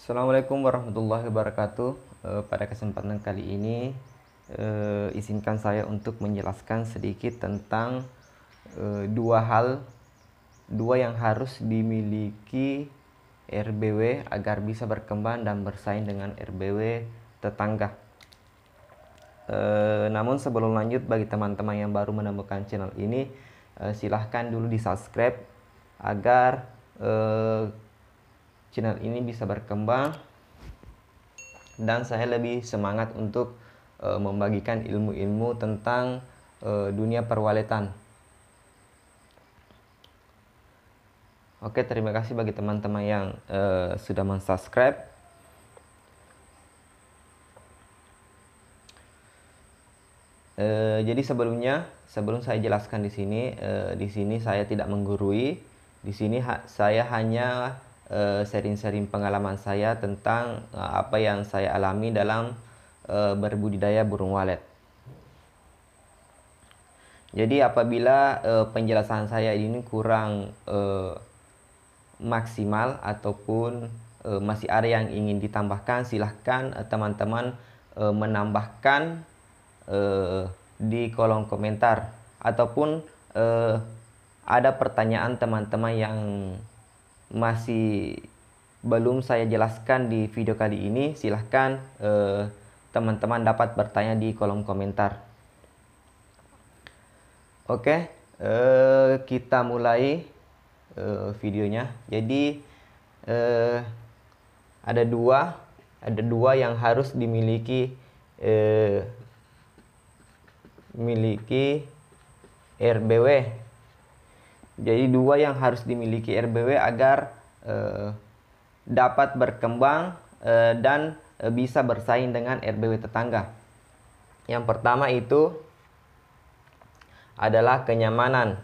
Assalamualaikum warahmatullahi wabarakatuh. Pada kesempatan kali ini, izinkan saya untuk menjelaskan sedikit tentang dua yang harus dimiliki RBW agar bisa berkembang dan bersaing dengan RBW tetangga. Namun sebelum lanjut, bagi teman-teman yang baru menemukan channel ini, silahkan dulu di subscribe agar channel ini bisa berkembang dan saya lebih semangat untuk membagikan ilmu-ilmu tentang dunia perwaletan. Oke, terima kasih bagi teman-teman yang sudah mensubscribe. Jadi sebelum saya jelaskan di sini saya tidak menggurui. Di sini saya hanya sharing-sharing pengalaman saya tentang apa yang saya alami dalam berbudidaya burung walet. Jadi apabila penjelasan saya ini kurang maksimal ataupun masih ada yang ingin ditambahkan, silahkan teman-teman menambahkan di kolom komentar, ataupun ada pertanyaan teman-teman yang masih belum saya jelaskan di video kali ini, silahkan teman-teman dapat bertanya di kolom komentar. Oke, kita mulai videonya. Jadi ada dua yang harus dimiliki RBW. Jadi dua yang harus dimiliki RBW agar dapat berkembang dan bisa bersaing dengan RBW tetangga. Yang pertama itu adalah kenyamanan.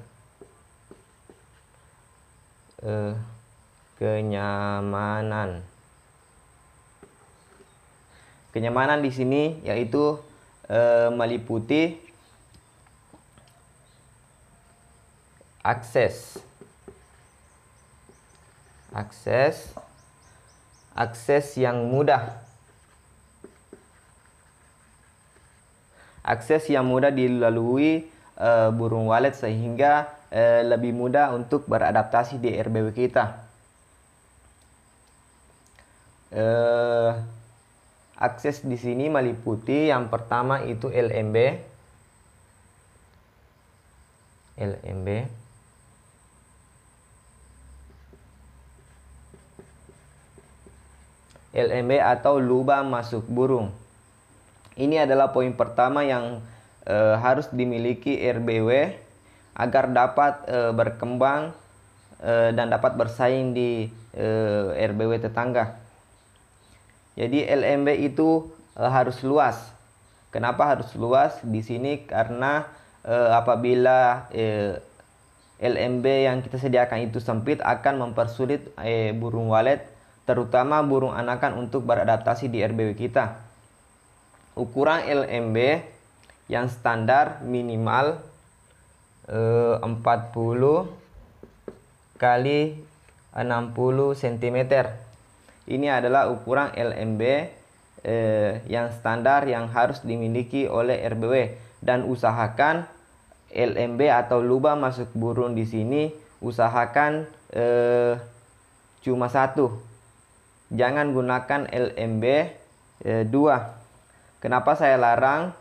Kenyamanan di sini yaitu meliputi akses yang mudah. Akses yang mudah dilalui burung walet sehingga lebih mudah untuk beradaptasi di RBW kita. Akses di sini meliputi yang pertama itu LMB. LMB atau lubang masuk burung. Ini adalah poin pertama yang harus dimiliki RBW agar dapat berkembang dan dapat bersaing di RBW tetangga. Jadi LMB itu harus luas. Kenapa harus luas? Di sini karena apabila LMB yang kita sediakan itu sempit, akan mempersulit burung walet, terutama burung anakan, untuk beradaptasi di RBW kita. Ukuran LMB yang standar minimal 40 kali 60 cm. Ini adalah ukuran LMB yang standar yang harus dimiliki oleh RBW, dan usahakan LMB atau lubang masuk burung di sini usahakan cuma satu. Jangan gunakan LMB 2. Kenapa saya larang?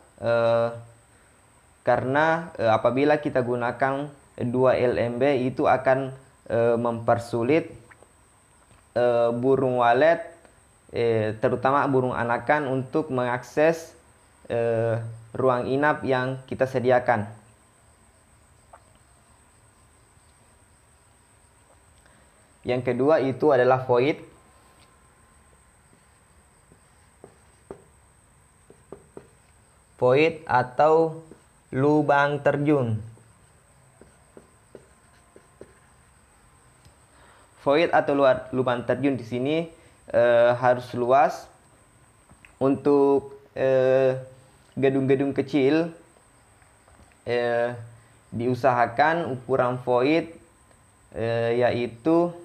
Karena apabila kita gunakan 2 LMB itu akan mempersulit burung walet, terutama burung anakan, untuk mengakses ruang inap yang kita sediakan. Yang kedua itu adalah void. Void atau lubang terjun. Void atau lubang terjun di sini harus luas. Untuk gedung-gedung kecil diusahakan ukuran void yaitu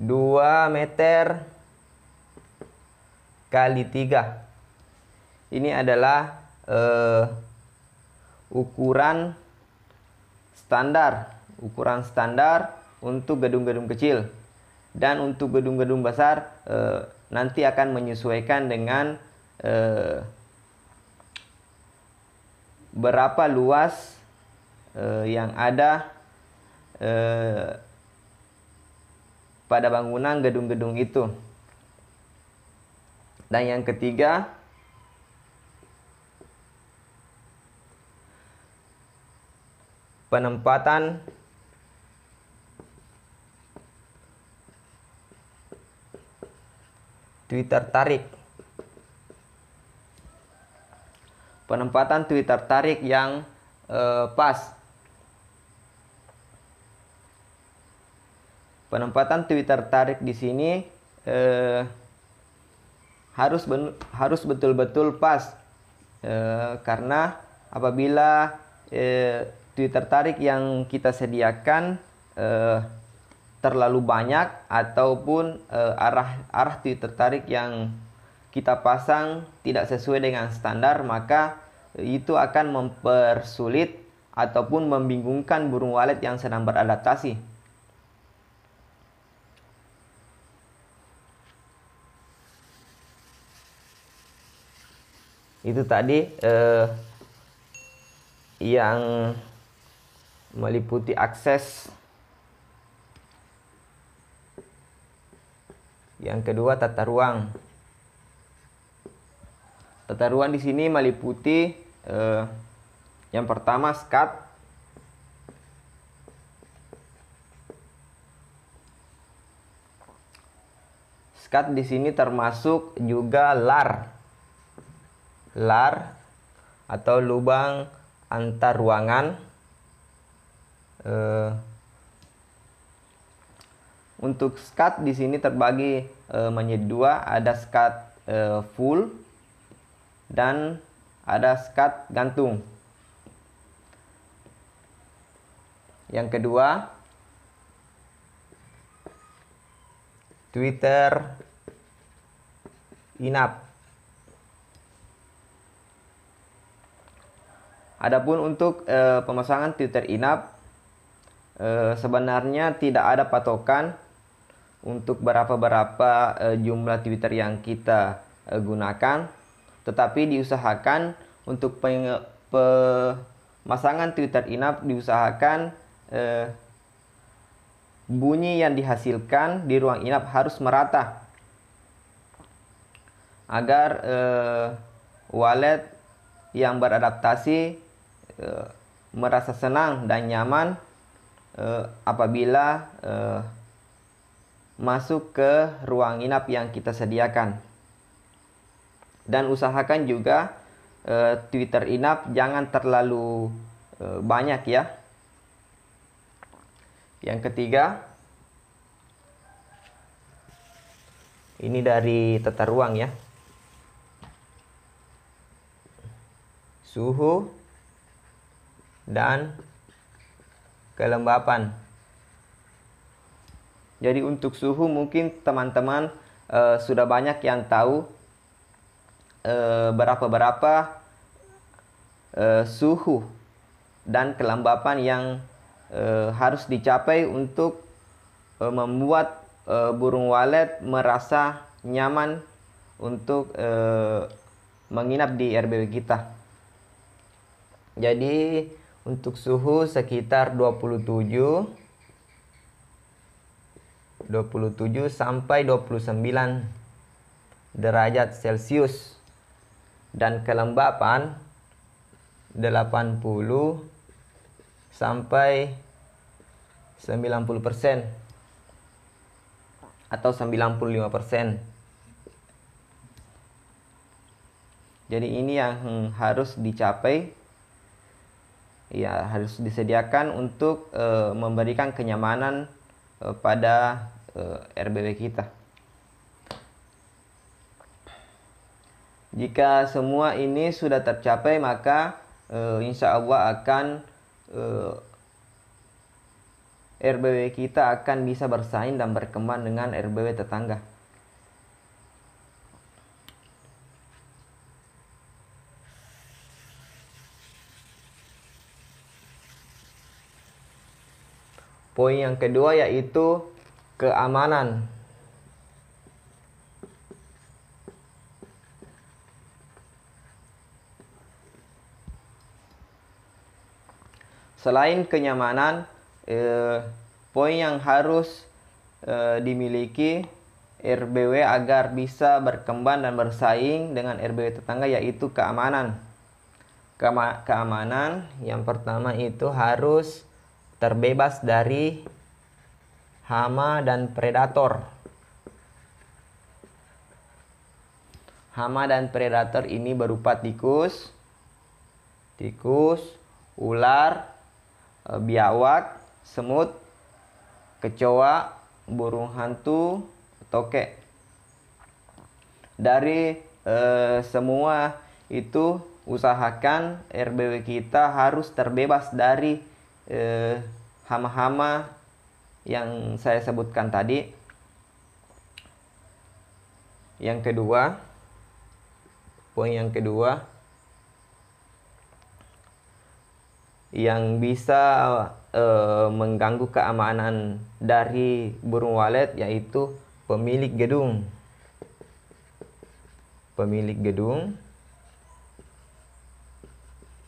2 meter kali 3. Ini adalah ukuran standar untuk gedung-gedung kecil. Dan untuk gedung-gedung besar nanti akan menyesuaikan dengan berapa luas yang ada pada bangunan gedung-gedung itu. Dan yang ketiga, penempatan Twitter tarik. Penempatan Twitter tarik yang pas. Penempatan Twitter tarik di sini harus betul-betul pas, karena apabila Twitter tarik yang kita sediakan terlalu banyak ataupun arah Twitter tarik yang kita pasang tidak sesuai dengan standar, maka itu akan mempersulit ataupun membingungkan burung walet yang sedang beradaptasi. Itu tadi yang meliputi akses. Yang kedua, tata ruang. Tata ruang di sini meliputi yang pertama SCAD. SCAD di sini termasuk juga LAR. LAR atau lubang antar ruangan. Untuk SCAD di sini terbagi menjadi dua, ada SCAD full dan ada SCAD gantung. Yang kedua, Twitter inap. Adapun untuk pemasangan Twitter inap, sebenarnya tidak ada patokan untuk berapa jumlah Twitter yang kita gunakan, tetapi diusahakan untuk pemasangan Twitter inap diusahakan bunyi yang dihasilkan di ruang inap harus merata agar walet yang beradaptasi merasa senang dan nyaman apabila masuk ke ruang inap yang kita sediakan. Dan usahakan juga Twitter inap jangan terlalu banyak ya. Yang ketiga, ini dari tata ruang ya. Suhu dan kelembapan. Jadi untuk suhu mungkin teman-teman sudah banyak yang tahu berapa suhu dan kelembapan yang harus dicapai untuk membuat burung walet merasa nyaman untuk menginap di RBW kita. Jadi untuk suhu sekitar 27 sampai 29 derajat Celcius dan kelembapan 80 sampai 90% atau 95%. Jadi ini yang harus dicapai, ya harus disediakan untuk memberikan kenyamanan pada RBW kita. Jika semua ini sudah tercapai, maka insya Allah akan RBW kita akan bisa bersaing dan berkembang dengan RBW tetangga. Poin yang kedua yaitu keamanan. Selain kenyamanan, poin yang harus dimiliki RBW agar bisa berkembang dan bersaing dengan RBW tetangga yaitu keamanan. Keamanan yang pertama itu harus terbebas dari hama dan predator. Hama dan predator ini berupa tikus, ular, biawak, semut, kecoa, burung hantu, tokek. Dari semua itu usahakan RBW kita harus terbebas dari hama-hama yang saya sebutkan tadi. Yang kedua, poin yang kedua yang bisa mengganggu keamanan dari burung walet yaitu pemilik gedung. Pemilik gedung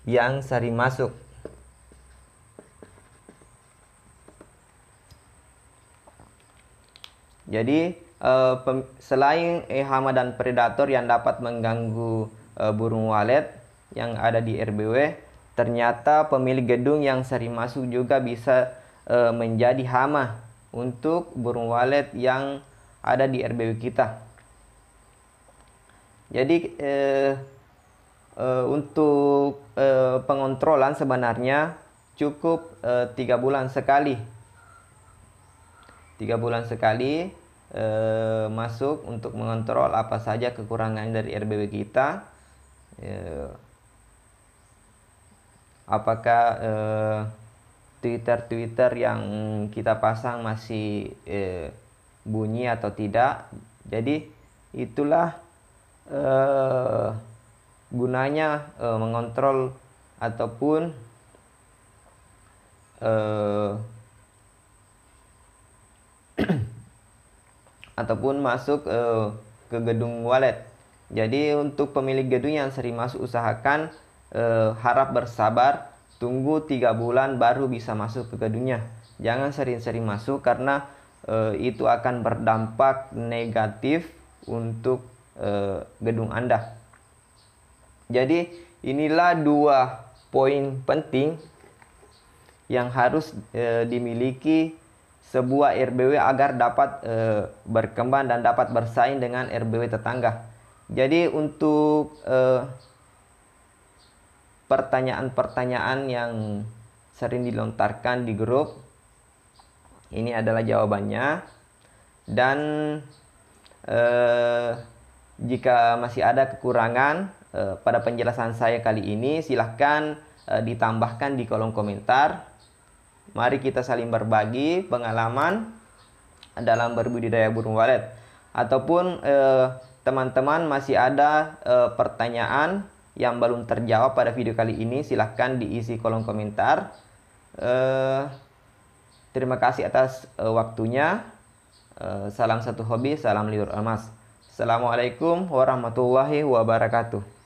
yang sering masuk. Jadi selain hama dan predator yang dapat mengganggu burung walet yang ada di RBW, ternyata pemilik gedung yang sering masuk juga bisa menjadi hama untuk burung walet yang ada di RBW kita. Jadi untuk pengontrolan sebenarnya cukup 3 bulan sekali. 3 bulan sekali masuk untuk mengontrol apa saja kekurangan dari RBW kita. Apakah Twitter yang kita pasang masih bunyi atau tidak. Jadi itulah gunanya mengontrol ataupun ataupun masuk ke gedung walet. Jadi untuk pemilik gedung yang sering masuk, usahakan harap bersabar, tunggu 3 bulan baru bisa masuk ke gedungnya. Jangan sering-sering masuk karena itu akan berdampak negatif untuk gedung Anda. Jadi inilah 2 poin penting yang harus dimiliki sebuah RBW agar dapat berkembang dan dapat bersaing dengan RBW tetangga. Jadi untuk pertanyaan-pertanyaan yang sering dilontarkan di grup, ini adalah jawabannya. Dan jika masih ada kekurangan pada penjelasan saya kali ini, silahkan ditambahkan di kolom komentar. Mari kita saling berbagi pengalaman dalam berbudidaya burung walet. Ataupun teman-teman masih ada pertanyaan yang belum terjawab pada video kali ini, silahkan diisi kolom komentar. Terima kasih atas waktunya. Salam satu hobi, salam liur emas. Assalamualaikum warahmatullahi wabarakatuh.